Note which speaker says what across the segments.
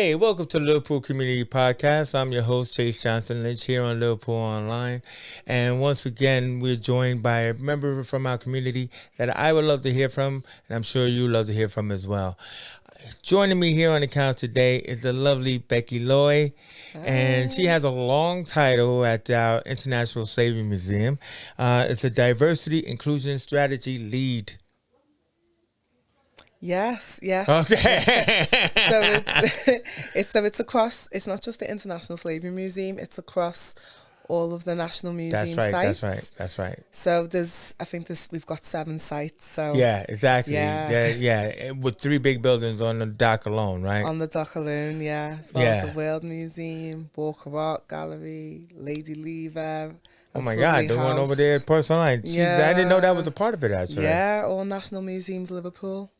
Speaker 1: Hey, welcome to the Liverpool Community Podcast. I'm your host, Chase Johnson Lynch, here on Liverpool Online. And once again, we're joined by a member from our community that I would love to hear from, and I'm sure you love to hear from as well. Joining me here on the couch today is the lovely Becky Loy, and she has a long title at our International Slavery Museum. It's a Diversity Inclusion Strategy Lead.
Speaker 2: Yes.
Speaker 1: Okay.
Speaker 2: It's across. It's not just the International Slavery Museum. It's across all of the National Museum sites.
Speaker 1: That's right.
Speaker 2: So we've got 7 sites. So
Speaker 1: Yeah, exactly.
Speaker 2: Yeah.
Speaker 1: Yeah. With 3 big buildings on the dock alone, right?
Speaker 2: On the dock alone, as well as the World Museum, Walker Art Gallery, Lady Lever.
Speaker 1: Oh my God, the one over there at Porcelain. I didn't know that was a part of it, actually.
Speaker 2: Yeah, all National Museums, Liverpool.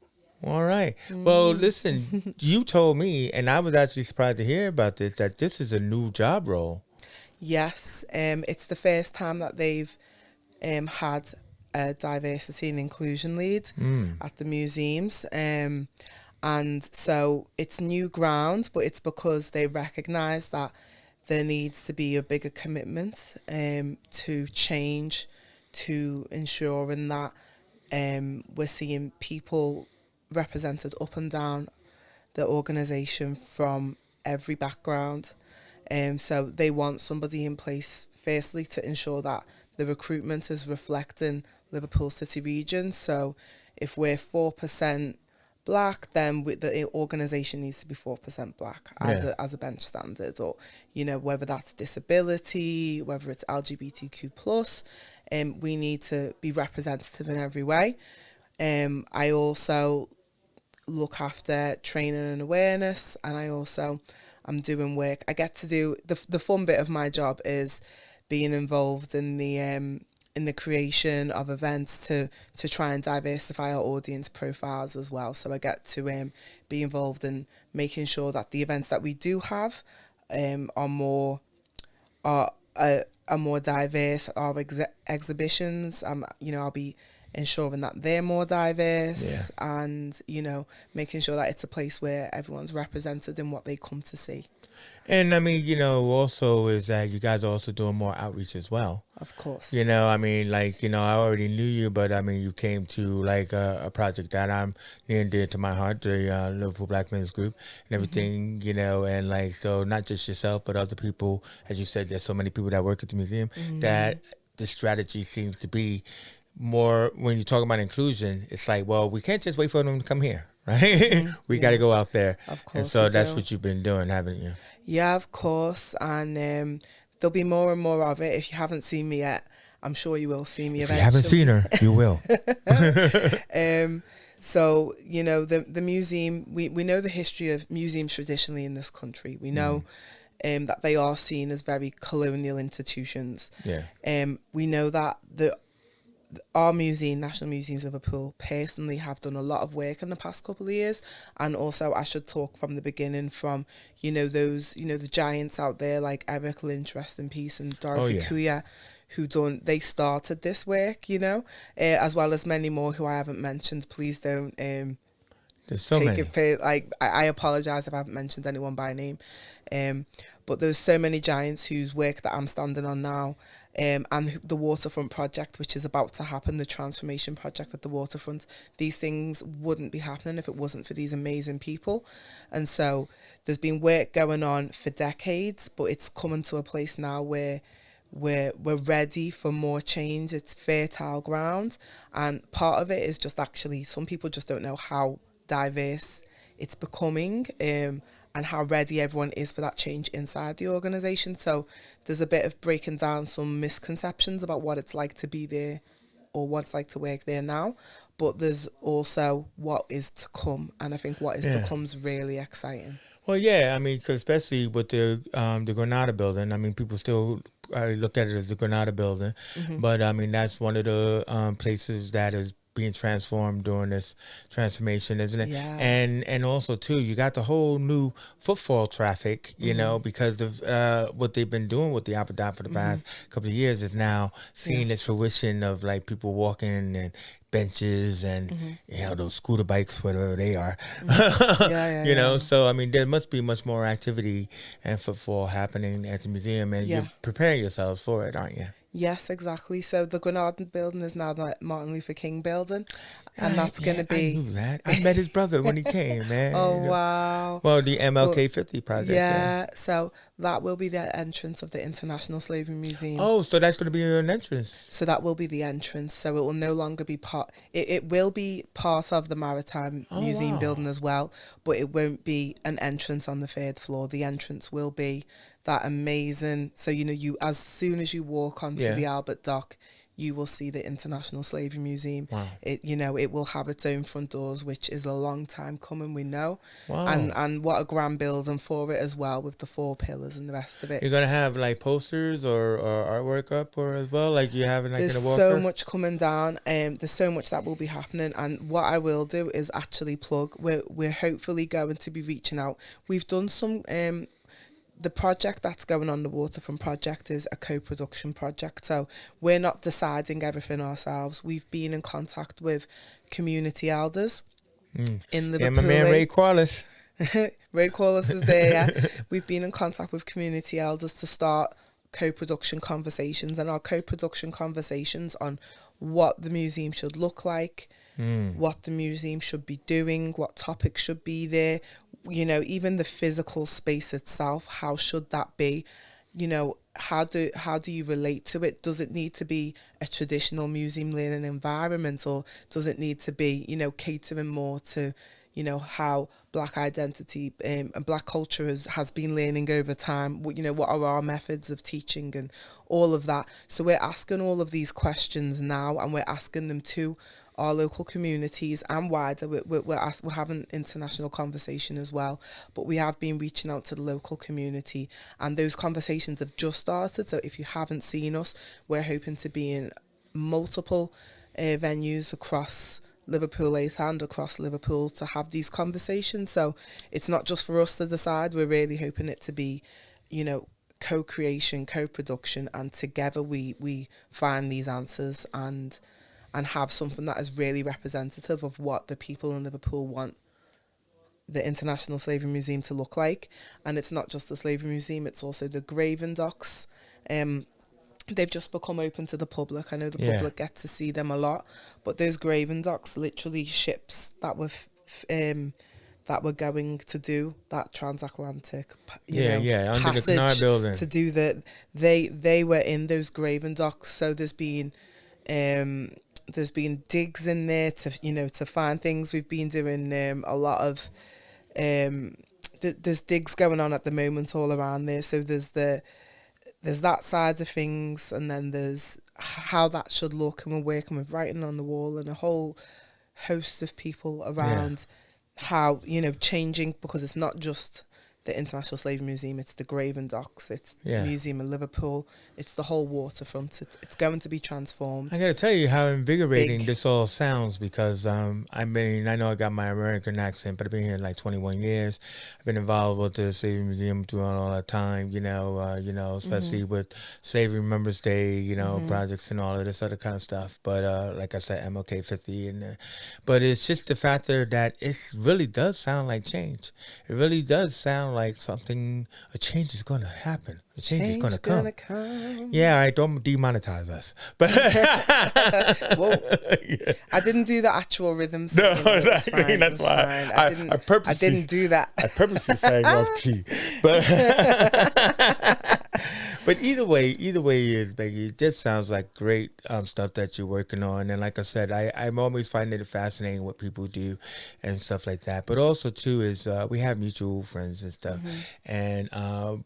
Speaker 1: All right. Well, listen, you told me, and I was actually surprised to hear about this, that this is a new job role.
Speaker 2: Yes, it's the first time that they've had a diversity and inclusion lead at the museums. And so it's new ground, but it's because they recognise that there needs to be a bigger commitment to change, to ensuring that we're seeing people represented up and down the organisation from every background. So they want somebody in place, firstly, to ensure that the recruitment is reflecting Liverpool City region. So if we're 4% black, then the organisation needs to be 4% black as a bench standard, or whether that's disability, whether it's LGBTQ+, we need to be representative in every way. I also look after training and awareness, and I'm doing work. I get to do the fun bit of my job is being involved in the creation of events to try and diversify our audience profiles as well. So I get to be involved in making sure that the events that we do have are more diverse. Our exhibitions, I'll be ensuring that they're more diverse, and making sure that it's a place where everyone's represented in what they come to see.
Speaker 1: And I mean, also is that you guys are also doing more outreach as well.
Speaker 2: Of course.
Speaker 1: I already knew you, but I mean, you came to like a project that I'm near and dear to my heart, the Liverpool Black Men's Group and everything, and like, so not just yourself, but other people, as you said, there's so many people that work at the museum that the strategy seems to be more when you talk about inclusion. It's like, well, we can't just wait for them to come here, right? We got to go out there.
Speaker 2: Of course.
Speaker 1: And so that's what you've been doing, haven't you?
Speaker 2: Yeah, of course. And there'll be more and more of it. If you haven't seen me yet, I'm sure you will see me eventually.
Speaker 1: If you haven't seen her, you will.
Speaker 2: So, the museum, we know the history of museums traditionally in this country. We know that they are seen as very colonial institutions.
Speaker 1: Yeah.
Speaker 2: We know that our museum, National Museums of Liverpool, personally have done a lot of work in the past couple of years. And also I should talk from the beginning from, those, the giants out there like Eric Lynch, rest in peace, and Dorothy Kuya, they started this work, as well as many more who I haven't mentioned. Please don't
Speaker 1: there's so many.
Speaker 2: I apologise if I haven't mentioned anyone by name. But there's so many giants whose work that I'm standing on now. And the waterfront project, which is about to happen, the transformation project at the waterfront, these things wouldn't be happening if it wasn't for these amazing people. And so there's been work going on for decades, but it's coming to a place now where we're ready for more change. It's fertile ground, and part of it is just actually some people just don't know how diverse it's becoming, and how ready everyone is for that change inside the organisation. So there's a bit of breaking down some misconceptions about what it's like to be there or what it's like to work there now. But there's also what is to come. And I think what is to come is really exciting.
Speaker 1: Well, yeah, I mean, 'cause especially with the Granada building, I mean, people still look at it as the Granada building. But, I mean, that's one of the places that is being transformed during this transformation, isn't it?
Speaker 2: Yeah.
Speaker 1: And also too, you got the whole new footfall traffic, you know, because of what they've been doing with the Apadon for the past couple of years is now seeing the fruition of like people walking and benches and you know those scooter bikes, whatever they are. You know, so I mean, there must be much more activity and footfall happening at the museum, and you're preparing yourselves for it, aren't you?
Speaker 2: Yes, exactly. So the Granada building is now the Martin Luther King building, and that's going to be.
Speaker 1: I knew that. I met his brother when he came, man.
Speaker 2: Oh,
Speaker 1: you know?
Speaker 2: wow.
Speaker 1: Well, the MLK 50 project.
Speaker 2: Yeah, so that will be the entrance of the International Slavery Museum.
Speaker 1: Oh, so that's going to be an entrance.
Speaker 2: So that will be the entrance. So it will no longer be part. It will be part of the Maritime Museum building as well, but it won't be an entrance on the third floor. The entrance will be that amazing. So you know, you as soon as you walk onto the Albert Dock, you will see the International Slavery Museum.
Speaker 1: Wow.
Speaker 2: It, you know, it will have its own front doors, which is a long time coming, we know.
Speaker 1: Wow.
Speaker 2: And what a grand building for it as well, with the 4 pillars and the rest of it.
Speaker 1: You're going to have like posters or artwork up or as well, like you have like
Speaker 2: there's
Speaker 1: in a Walker?
Speaker 2: So much coming down. There's so much that will be happening. And what I will do is actually plug, we're hopefully going to be reaching out. We've done some... the project that's going on, the Waterfront project, is a co-production project. So we're not deciding everything ourselves. We've been in contact with community elders in Liverpool.
Speaker 1: Yeah, my man Ray Corliss.
Speaker 2: Ray Corliss is there, yeah. We've been in contact with community elders to start co-production conversations, and our co-production conversations on what the museum should look like, what the museum should be doing, what topics should be there, you know, even the physical space itself, how should that be? You know, how do you relate to it? Does it need to be a traditional museum learning environment, or does it need to be, you know, catering more to, you know, how Black identity and Black culture has been learning over time? You know, what are our methods of teaching and all of that? So we're asking all of these questions now, and we're asking them to our local communities and wider. We're having international conversation as well, but we have been reaching out to the local community, and those conversations have just started. So if you haven't seen us, we're hoping to be in multiple venues across Liverpool and across Liverpool to have these conversations. So it's not just for us to decide. We're really hoping it to be, you know, co-creation, co-production, and together we find these answers and have something that is really representative of what the people in Liverpool want the International Slavery Museum to look like. And it's not just the Slavery Museum, it's also the graving docks. They've just become open to the public. I know the public get to see them a lot, but those graving docks, literally ships that were going to do that transatlantic,
Speaker 1: under
Speaker 2: passage
Speaker 1: the Canard building
Speaker 2: to do that. They were in those graving docks. So there's been digs in there to, you know, to find things. We've been doing a lot of there's digs going on at the moment all around there. So there's that side of things, and then there's how that should look, and we're working with writing on the wall and a whole host of people around how, you know, changing, because it's not just the International Slavery Museum, it's the Graven Docks, it's the Museum in Liverpool, it's the whole waterfront. It's going to be transformed.
Speaker 1: I got to tell you how invigorating this all sounds, because I mean, I know I got my American accent, but I've been here like 21 years. I've been involved with the Slavery Museum throughout all that time, you know, especially with Slavery Remembrance Day, you know, projects and all of this other kind of stuff. But like I said, MLK 50, but it's just the factor that it really does sound like change. It really does sound like a change is going to happen. A change is going to come. Yeah, all right, don't demonetize us. But
Speaker 2: Whoa. I didn't do the actual rhythm.
Speaker 1: No, that's why I
Speaker 2: didn't do that.
Speaker 1: I purposely sang off key. But but either way is, Becky, it just sounds like great stuff that you're working on. And like I said, I'm always finding it fascinating what people do and stuff like that. But also too is we have mutual friends and stuff. And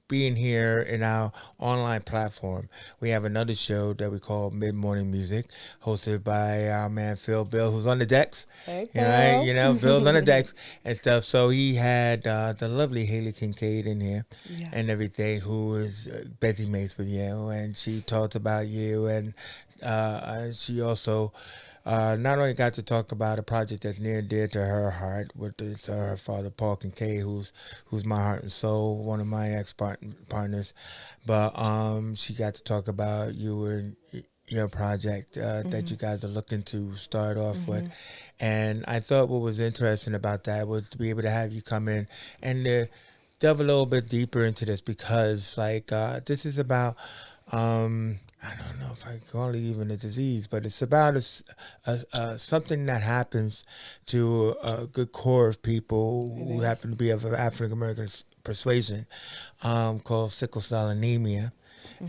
Speaker 1: being here in our online platform, we have another show that we call Mid Morning Music, hosted by our man Phil Bill, who's on the decks.
Speaker 2: Hey,
Speaker 1: right? You know, Phil's on the decks and stuff. So he had the lovely Haley Kincaid in here and everything, who is busy mates with you, and she talked about you, and she also not only got to talk about a project that's near and dear to her heart with her father Paul Kincaid, who's my heart and soul, one of my partners, but she got to talk about you and your project that you guys are looking to start off with. And I thought what was interesting about that was to be able to have you come in and delve a little bit deeper into this, because like this is about I don't know if I call it even a disease, but it's about something that happens to a good core of people who happen to be of African American persuasion, called sickle cell anemia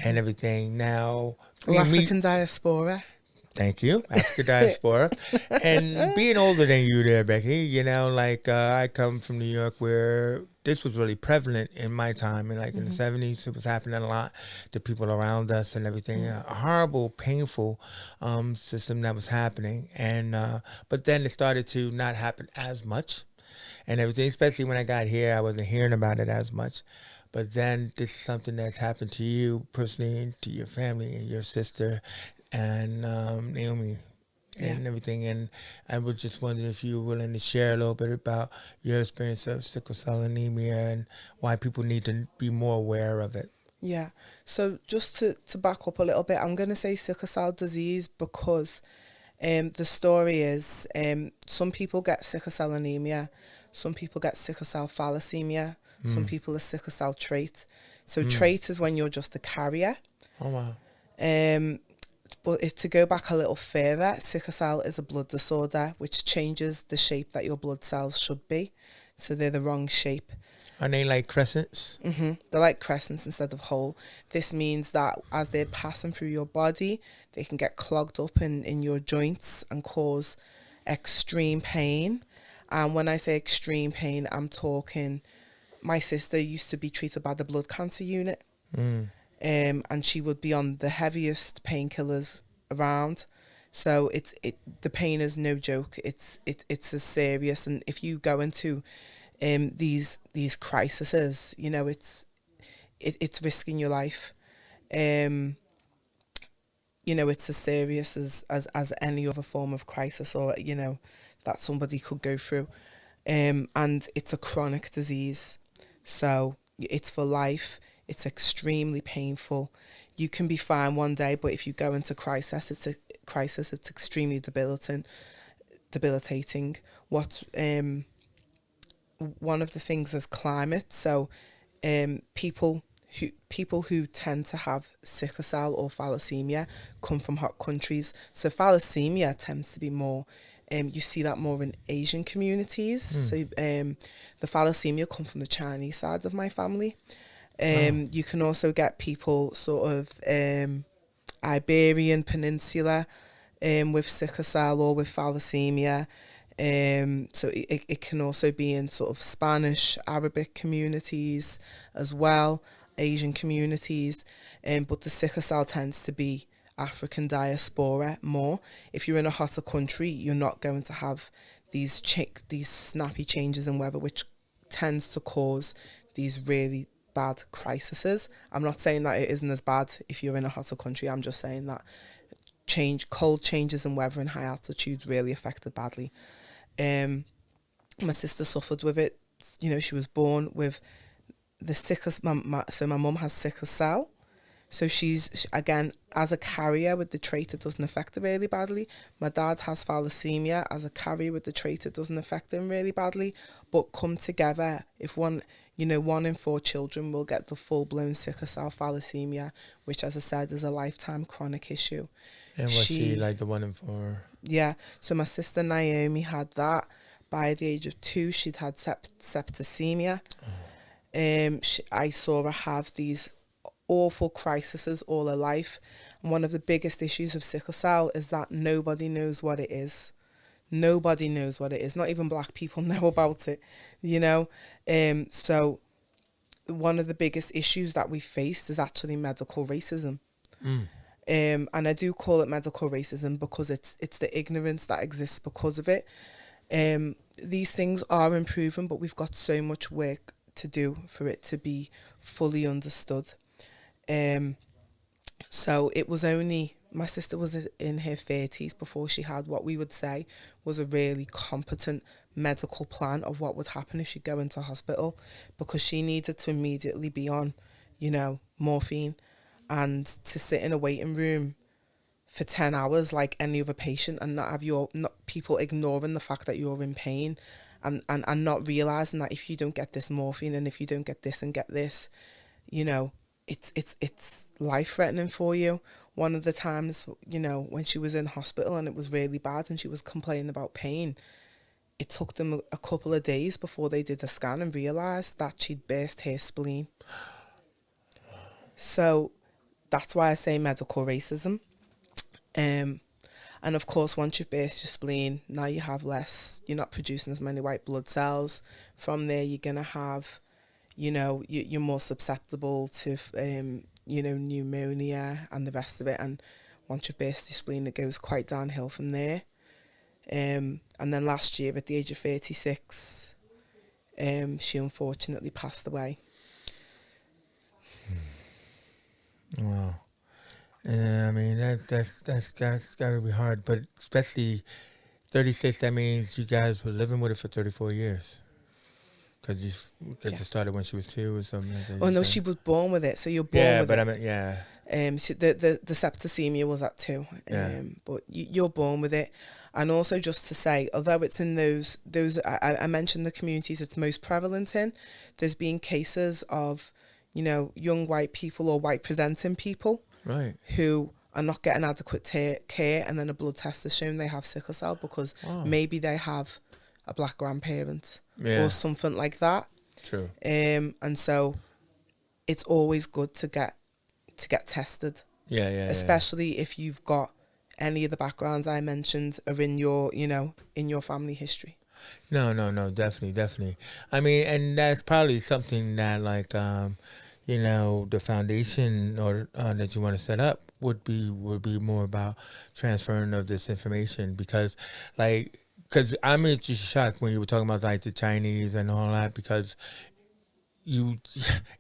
Speaker 1: and everything. Now,
Speaker 2: Or African diaspora.
Speaker 1: Thank you, African diaspora. And being older than you there, Becky, you know, like I come from New York where this was really prevalent in my time. And like in the 70s, it was happening a lot to people around us and everything. A horrible, painful system that was happening. And but then it started to not happen as much and everything, especially when I got here. I wasn't hearing about it as much. But then this is something that's happened to you personally and to your family and your sister and Naomi and everything. And I was just wondering if you were willing to share a little bit about your experience of sickle cell anemia and why people need to be more aware of it.
Speaker 2: Yeah. So just to back up a little bit, I'm going to say sickle cell disease because the story is some people get sickle cell anemia, some people get sickle cell thalassemia, some people are sickle cell trait. So trait is when you're just a carrier.
Speaker 1: Oh, wow.
Speaker 2: But to go back a little further, sickle cell is a blood disorder which changes the shape that your blood cells should be. So they're the wrong shape.
Speaker 1: Are they like crescents?
Speaker 2: They're like crescents instead of whole. This means that as they're passing through your body, they can get clogged up in your joints and cause extreme pain. And when I say extreme pain, I'm talking, my sister used to be treated by the blood cancer unit. And she would be on the heaviest painkillers around. So the pain is no joke. It's as serious. And if you go into these crises, you know, it's risking your life. You know, it's as serious as any other form of crisis, or you know, that somebody could go through. And it's a chronic disease, so it's for life. It's extremely painful. You can be fine one day, but if you go into crisis, it's extremely debilitating. One of the things is climate. So, people who tend to have sickle cell or thalassemia come from hot countries. So thalassemia tends to be more. You see that more in Asian communities. So, the thalassemia come from the Chinese side of my family. You can also get people sort of Iberian Peninsula with sickle cell or with thalassemia. So it can also be in sort of Spanish, Arabic communities as well, Asian communities. But the sickle cell tends to be African diaspora more. If you're in a hotter country, you're not going to have these snappy changes in weather, which tends to cause these really bad crises. I'm not saying that it isn't as bad if you're in a hotter country. I'm just saying that cold changes in weather in high altitudes really affect it badly. My sister suffered with it. You know, she was born with the sickle. So my mum has sickle cell. So she's again, as a carrier with the trait, it doesn't affect her really badly. My dad has thalassemia. As a carrier with the trait, it doesn't affect him really badly. But come together, if one in 4 children will get the full-blown sickle cell thalassemia, which, as I said, is a lifetime chronic issue.
Speaker 1: And was she like the 1 in 4?
Speaker 2: Yeah. So my sister Naomi had that. By the age of 2, she'd had septicemia. I saw her have these awful crises all her life. And one of the biggest issues of sickle cell is that nobody knows what it is. Nobody knows what it is. Not even black people know about it, you know. So one of the biggest issues that we faced is actually medical racism. And I do call it medical racism because it's the ignorance that exists because of it. These things are improving, but we've got so much work to do for it to be fully understood. So it was only my sister was in her 30s before she had what we would say was a really competent medical plan of what would happen if she'd go into hospital, because she needed to immediately be on, morphine, and to sit in a waiting room for 10 hours like any other patient and not have not people ignoring the fact that you're in pain, and not realising that if you don't get this morphine and if you don't get this and get this, it's life-threatening for you. One of the times, when she was in hospital and it was really bad and she was complaining about pain, it took them a couple of days before they did a scan and realised that she'd burst her spleen. So that's why I say medical racism. And of course, once you've burst your spleen, now you have less, you're not producing as many white blood cells. From there, you're going to have, you're more susceptible to, pneumonia and the rest of it. And once you've burst your spleen, it goes quite downhill from there. And then last year, at the age of 36, she unfortunately passed away.
Speaker 1: Wow. I mean, that's got to be hard, but especially 36. That means you guys were living with it for 34 years, because it started when she was 2 or something. Like that,
Speaker 2: no, she was born with it. So you're born with it.
Speaker 1: Yeah, but I mean, yeah.
Speaker 2: The septicemia was at 2. But you're born with it. And also, just to say, although it's in those I mentioned the communities it's most prevalent in, there's been cases of, young white people or white presenting people, right, who are not getting adequate care, and then a blood test has shown they have sickle cell because maybe they have a black grandparent or something like that.
Speaker 1: True.
Speaker 2: And so it's always good to get tested.
Speaker 1: Yeah.
Speaker 2: Especially if you've got any of the backgrounds I mentioned are in your, in your family history.
Speaker 1: No, definitely. I mean, and that's probably something that, like, the foundation or that you want to set up would be more about transferring of this information, because I'm just shocked when you were talking about like the Chinese and all that, because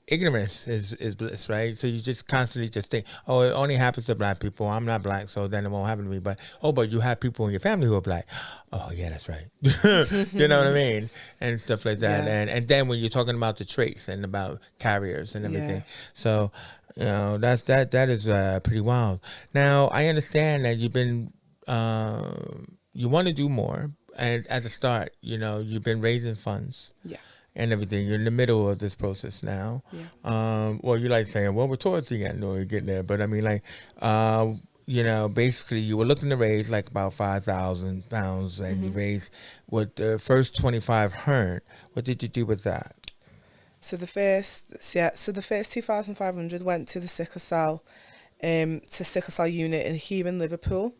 Speaker 1: ignorance is bliss, right? So you just constantly just think, oh, it only happens to black people. I'm not black, so then it won't happen to me. But you have people in your family who are black. Oh yeah, that's right. You know what I mean? And stuff like that. Yeah. And then when you're talking about the traits and about carriers and everything, so that is pretty wild. Now I understand that you've been you want to do more, and at the start, you've been raising funds. Yeah. And everything. You're in the middle of this process now. Yeah. Well, you like saying, well, we're towards the end or you're getting there. But I mean, basically you were looking to raise like about 5,000 pounds, and you raised what the first 25 What did you do with that?
Speaker 2: So the first 2,500 went to the sickle cell unit here in Liverpool.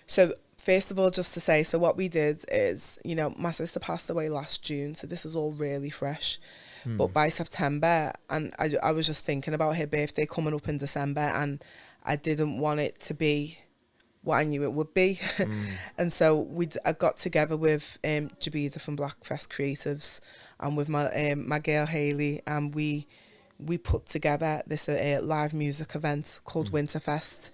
Speaker 2: So first of all, just to say, so what we did is, my sister passed away last June, so this is all really fresh. But by September, and I was just thinking about her birthday coming up in December, and I didn't want it to be what I knew it would be. And so I got together with Jabida from Blackfest Creatives and with my girl Hayley, and we put together this live music event called Winterfest.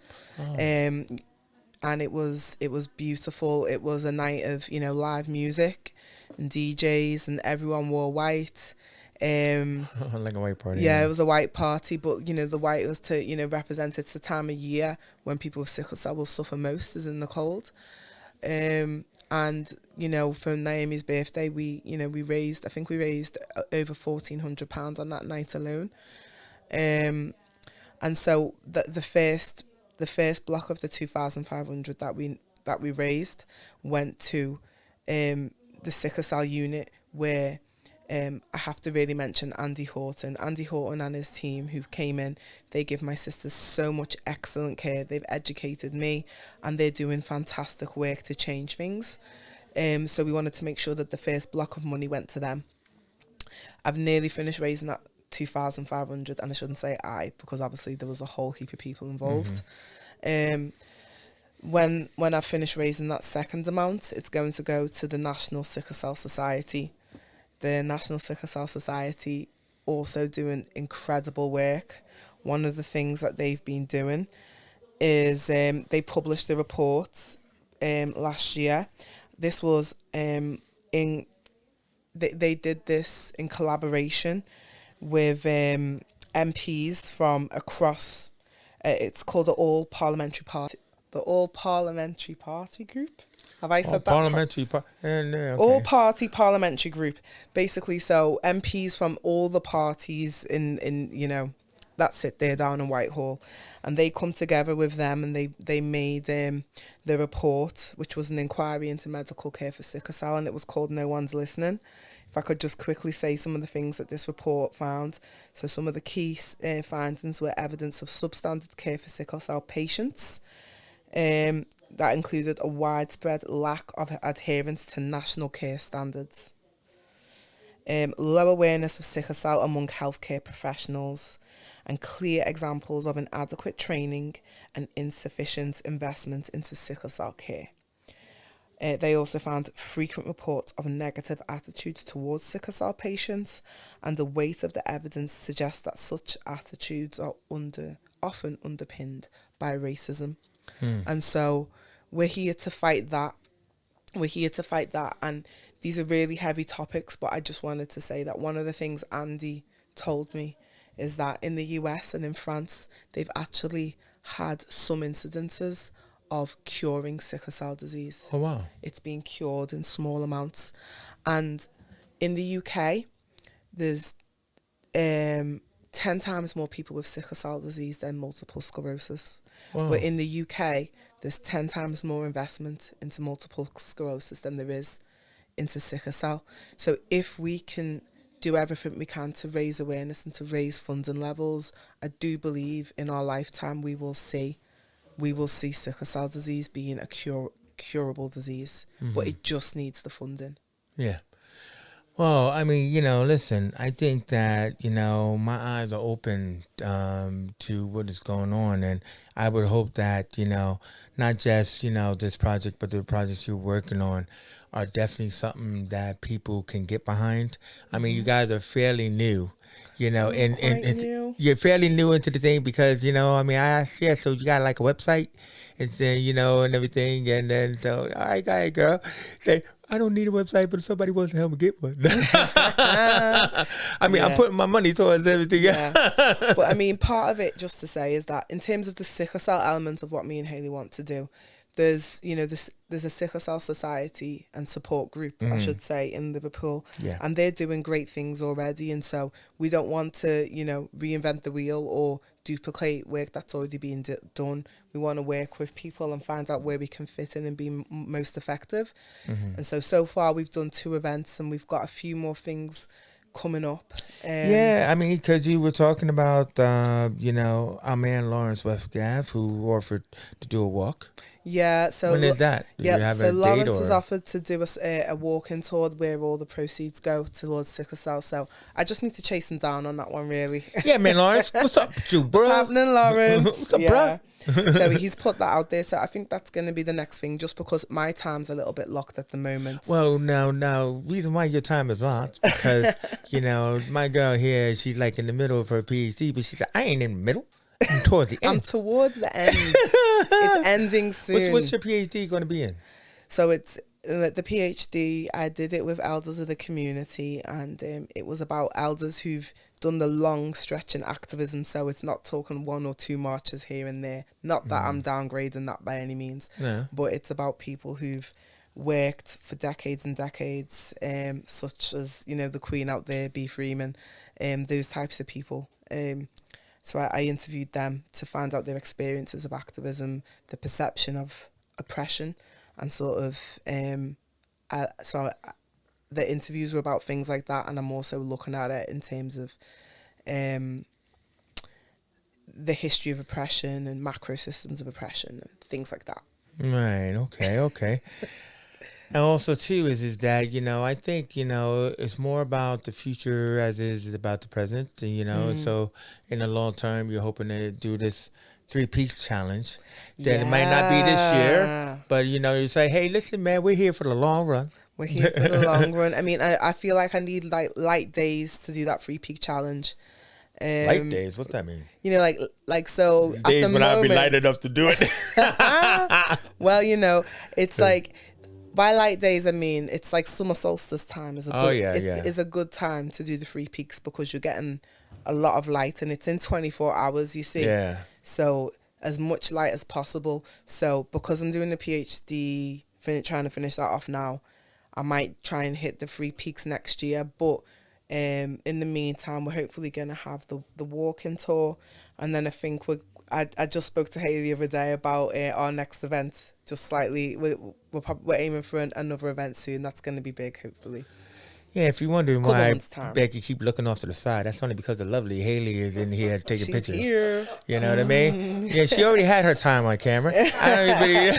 Speaker 2: And it was beautiful. It was a night of, live music and DJs, and everyone wore white.
Speaker 1: Like a white party.
Speaker 2: Yeah, it was a white party, but, the white was to, represent it's the time of year when people with sickle cell will suffer most, is in the cold. And, for Naomi's birthday, we raised over £1,400 on that night alone. And so the first block of the 2,500 that we raised went to the sickle cell unit, where I have to really mention Andy Horton and his team who came in. They give my sisters so much excellent care. They've educated me, and they're doing fantastic work to change things. So we wanted to make sure that the first block of money went to them. I've nearly finished raising that 2,500, and I shouldn't say because obviously there was a whole heap of people involved. When I finish raising that second amount, it's going to go to the National Sickle Cell Society. The National Sickle Cell Society also doing incredible work. One of the things that they've been doing is they published the report last year. This was they did this in collaboration with MPs from across. It's called the All Parliamentary Party Group. Have I said that? All Party Parliamentary Group. Basically, so MPs from all the parties in that sit there down in Whitehall, and they come together with them, and they made the report, which was an inquiry into medical care for sickle cell, and it was called No One's Listening. If I could just quickly say some of the things that this report found. So some of the key findings were evidence of substandard care for sickle cell patients. That included a widespread lack of adherence to national care standards. Low awareness of sickle cell among healthcare professionals, and clear examples of inadequate training and insufficient investment into sickle cell care. They also found frequent reports of negative attitudes towards sickle cell patients, and the weight of the evidence suggests that such attitudes are often underpinned by racism. And so we're here to fight that. And these are really heavy topics, but I just wanted to say that one of the things Andy told me is that in the US and in France, they've actually had some incidences of curing sickle cell disease.
Speaker 1: Oh, wow.
Speaker 2: It's being cured in small amounts. And in the UK, there's 10 times more people with sickle cell disease than multiple sclerosis.
Speaker 1: Wow.
Speaker 2: But in the UK, there's 10 times more investment into multiple sclerosis than there is into sickle cell. So if we can do everything we can to raise awareness and to raise funding levels, I do believe in our lifetime we will see sickle cell disease being a curable disease. But it just needs the funding.
Speaker 1: Yeah. Well, I mean, listen, I think that, my eyes are open to what is going on. And I would hope that, not just, this project, but the projects you're working on are definitely something that people can get behind. I mean, you guys are fairly new, and you're fairly new into the thing because, I asked, so you got like a website and then, and everything. And then, so, all right, girl, say, I don't need a website, but if somebody wants to help me get one. I'm putting my money towards everything.
Speaker 2: Yeah. But part of it, just to say, is that in terms of the sickle cell element of what me and Hayley want to do, there's a sickle cell society and support group, I should say, in Liverpool.
Speaker 1: Yeah.
Speaker 2: And they're doing great things already. And so we don't want to, reinvent the wheel or duplicate work that's already being done. We want to work with people and find out where we can fit in and be most effective. And so far we've done 2 events and we've got a few more things coming up.
Speaker 1: Because you were talking about, our man Lawrence Westgaff, who offered to do a walk.
Speaker 2: Yeah, so
Speaker 1: when is that?
Speaker 2: So Lawrence has offered to do a walking tour where all the proceeds go towards sickle cell. So I just need to chase him down on that one, really.
Speaker 1: Yeah, man, Lawrence, what's up with you, bro?
Speaker 2: What's happening, Lawrence?
Speaker 1: What's up, bro?
Speaker 2: So he's put that out there. So I think that's going to be the next thing, just because my time's a little bit locked at the moment.
Speaker 1: Well, now, reason why your time is locked because my girl here, she's like in the middle of her PhD, but she said I ain't in the middle. I'm towards the end.
Speaker 2: I'm towards the end. It's ending soon.
Speaker 1: What's your PhD going to be in?
Speaker 2: So it's the PhD. I did it with elders of the community, and it was about elders who've done the long stretch in activism. So it's not talking 1 or 2 marches here and there. Not that I'm downgrading that by any means, but it's about people who've worked for decades and decades, such as the Queen out there, B. Freeman, those types of people. So I interviewed them to find out their experiences of activism, the perception of oppression, and sort of, so the interviews were about things like that, and I'm also looking at it in terms of the history of oppression and macro systems of oppression and things like that.
Speaker 1: Right, okay. And also, too, is that, I think, it's more about the future as it is about the present, and, so in the long term, you're hoping to do this 3 Peaks Challenge. That it might not be this year, but, you say, hey, listen, man, we're here for the long run.
Speaker 2: We're here for the long run. I feel like I need light days to do that 3 Peak Challenge.
Speaker 1: Light days, what's that mean?
Speaker 2: You know, like so at
Speaker 1: Days
Speaker 2: the
Speaker 1: when I'll be
Speaker 2: moment,
Speaker 1: light enough to do it.
Speaker 2: well, you know, it's like by light days, I mean it's like summer solstice time is a is a good time to do the free peaks because you're getting a lot of light and it's in 24 hours. You see,
Speaker 1: Yeah.
Speaker 2: so as much light as possible. So because I'm doing the PhD, trying to finish that off now, I might try and hit the free peaks next year, but. In the meantime, we're hopefully going to have the walking tour, and then I think I just spoke to Haley the other day about our next event. Just slightly, we're aiming for another event soon. That's going to be big, hopefully.
Speaker 1: Yeah, if you're wondering why Becky keep looking off to the side, that's only because the lovely Haley is in here taking pictures.
Speaker 2: Here.
Speaker 1: You know what I mean? Yeah, she already had her time on camera. I don't even.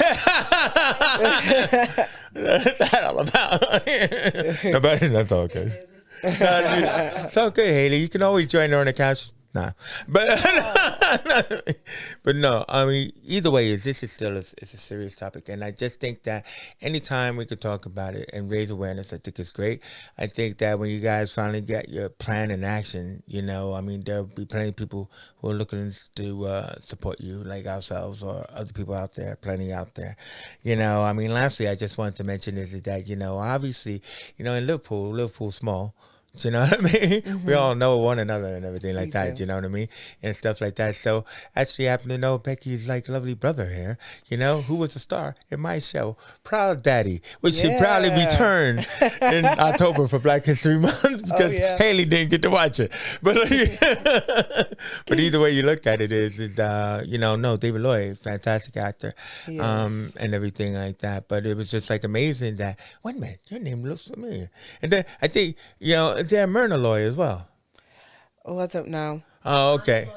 Speaker 1: What's that all about? No, but that's all good. It's all good, Haley. You can always join her on the couch. Nah, but but no. I mean, either way, this is still it's a serious topic, and I just think that anytime we could talk about it and raise awareness, I think it's great. I think that when you guys finally get your plan in action, you know, I mean, there'll be plenty of people who are looking to support you, like ourselves or other people out there, plenty out there. You know, I mean, lastly, I just wanted to mention is that, you know, obviously, you know, in Liverpool's small. You know what I mean? Mm-hmm. We all know one another and everything like that. You know what I mean? And stuff like that. So actually, I happen to know Becky's like lovely brother here. You know, who was a star in my show, Proud Daddy, which should probably return in October for Black History Month because Haley didn't get to watch it. But either way you look at it is you know, no, David Loy, fantastic actor, and everything like that. But it was just like amazing that wait a minute, your name looks familiar. And then I think, you know, is there Myrna Loy as well?
Speaker 2: Oh, I don't know.
Speaker 1: Oh, okay.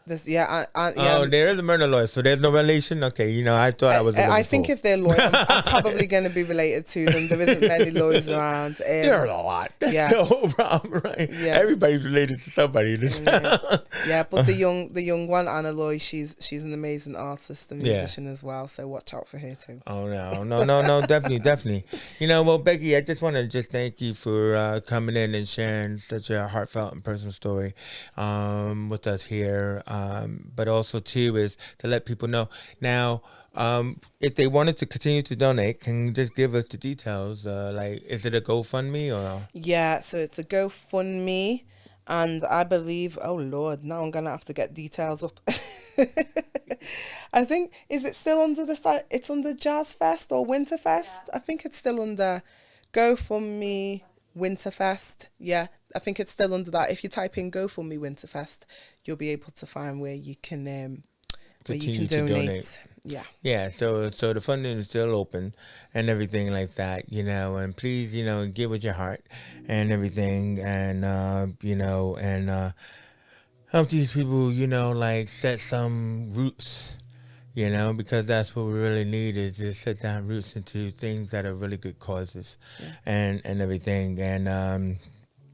Speaker 1: Oh, there is a Myrna Loy, so there's no relation. Okay, you know, I thought I was.
Speaker 2: I think if they're Loy, I'm probably going to be related to them. There isn't many Loys around.
Speaker 1: There are a lot. That's the whole problem, right? Yeah. Everybody's related to somebody in this town.
Speaker 2: Yeah, but the young one, Anna Loy, she's an amazing artist and musician as well. So watch out for her too.
Speaker 1: Oh no, definitely. You know, well, Becky, I just want to thank you for coming in and sharing such a heartfelt and personal story with us here. But also too is to let people know now if they wanted to continue to donate, can you just give us the details? Like, is it a GoFundMe or?
Speaker 2: Yeah, so it's a GoFundMe, and I believe, oh Lord, now I'm gonna have to get details up. I think, is it still under the site? It's under Jazz Fest or Winterfest. I think it's still under GoFundMe Winterfest. Yeah, I think it's still under that. If you type in GoFundMe Winterfest, you'll be able to find where you can donate.
Speaker 1: Yeah. So the funding is still open and everything like that, you know. And please, you know, give with your heart and everything, and you know, and help these people, you know, like set some roots. You know, because that's what we really need is to set down roots into things that are really good causes, and everything, and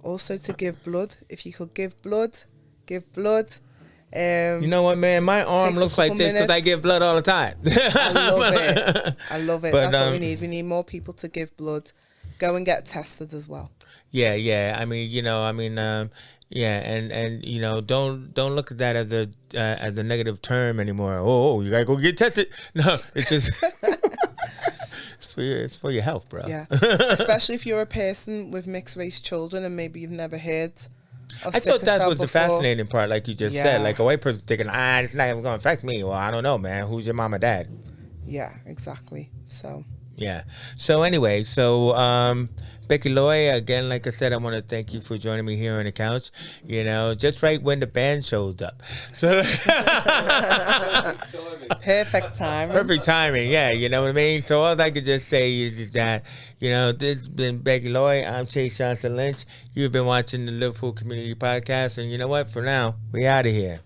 Speaker 2: also to give blood. If you could give blood.
Speaker 1: You know what, man? My arm looks like this because I give blood all the time.
Speaker 2: I love it. But, that's what we need. We need more people to give blood. Go and get tested as well.
Speaker 1: Yeah. I mean, you know, yeah, and you know, don't look at that as a negative term anymore. Oh, you gotta go get tested. No, it's just it's for your health, bro.
Speaker 2: Yeah, especially if you're a person with mixed race children and maybe you've never heard. I thought
Speaker 1: that was the fascinating part, like you just said. Like a white person thinking, it's not even gonna affect me. Well, I don't know, man. Who's your mom or dad?
Speaker 2: Yeah, exactly. So.
Speaker 1: Yeah. So anyway, Becky Loy, again, like I said, I want to thank you for joining me here on the couch. You know, just right when the band showed up. So
Speaker 2: perfect timing.
Speaker 1: Perfect timing, yeah. You know what I mean? So all I could just say is that, you know, this has been Becky Loy. I'm Chase Johnson Lynch. You've been watching the Liverpool Community Podcast. And you know what? For now, we out of here.